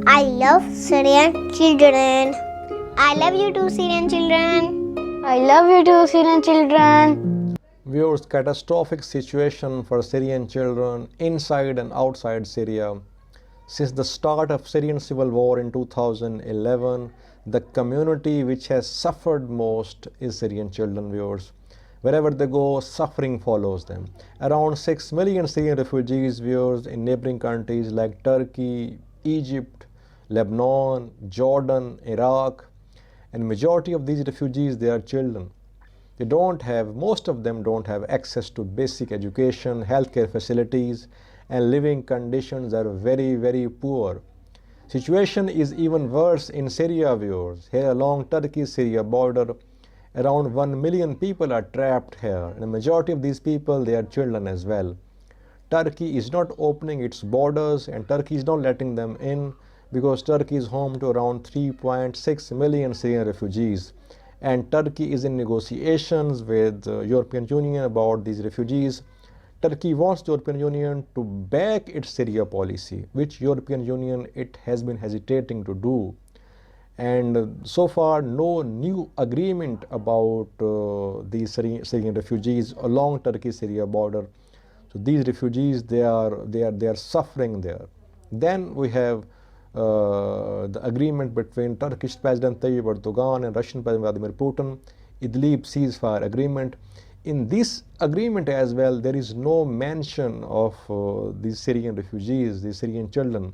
I love Syrian children. I love you too, Syrian children. I love you too, Syrian children. Viewers, catastrophic situation for Syrian children inside and outside Syria. Since the start of Syrian civil war in 2011, the community which has suffered most is Syrian children, viewers. Wherever they go, suffering follows them. Around 6 million Syrian refugees, viewers, in neighboring countries like Turkey, Egypt, Lebanon, Jordan, Iraq, and majority of these refugees, they are children. Most of them don't have access to basic education, healthcare facilities, and living conditions are very, very poor. Situation is even worse in Syria, viewers. Here along Turkey-Syria border, around 1 million people are trapped here, and the majority of these people, they are children as well. Turkey is not opening its borders, and Turkey is not letting them in because Turkey is home to around 3.6 million Syrian refugees, and Turkey is in negotiations with the European Union about these refugees. Turkey wants the European Union to back its Syria policy, which European Union it has been hesitating to do. And so far, no new agreement about these Syrian refugees along Turkey-Syria border. So these refugees, they are suffering there. Then we have the agreement between Turkish President Tayyeb Erdogan and Russian President Vladimir Putin, Idlib Ceasefire Agreement. In this agreement as well, there is no mention of these Syrian refugees, these Syrian children.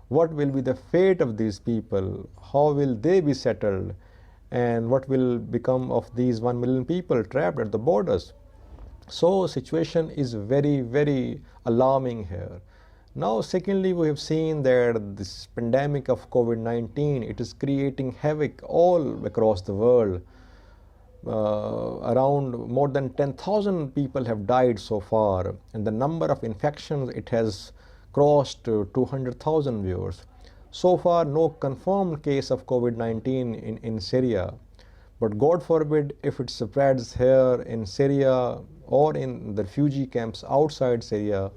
What will be the fate of these people? How will they be settled? And what will become of these 1 million people trapped at the borders? So situation is very, very alarming here. Now, secondly, we have seen that this pandemic of COVID-19, it is creating havoc all across the world. Around more than 10,000 people have died so far, and the number of infections, it has crossed 200,000 viewers. So far, no confirmed case of COVID-19 in Syria. But God forbid if it spreads here in Syria or in the refugee camps outside Syria,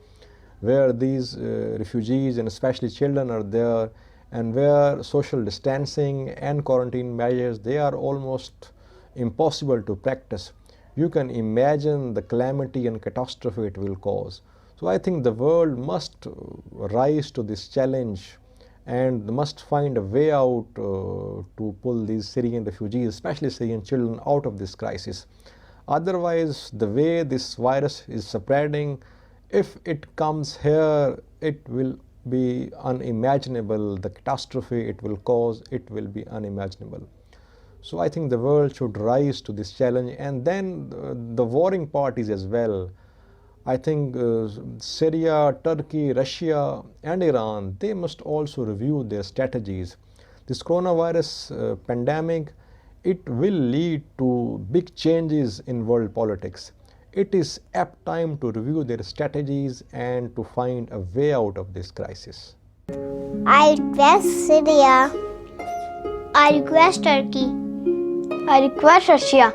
where these refugees and especially children are there, and where social distancing and quarantine measures, they are almost impossible to practice. You can imagine the calamity and catastrophe it will cause. So I think the world must rise to this challenge and must find a way out to pull these Syrian refugees, especially Syrian children, out of this crisis. Otherwise, the way this virus is spreading, if it comes here, it will be unimaginable. The catastrophe it will cause, it will be unimaginable. So I think the world should rise to this challenge, and then the warring parties as well. I think Syria, Turkey, Russia and Iran, they must also review their strategies. This coronavirus pandemic, it will lead to big changes in world politics. It is apt time to review their strategies and to find a way out of this crisis. I request Syria. I request Turkey. I request Russia.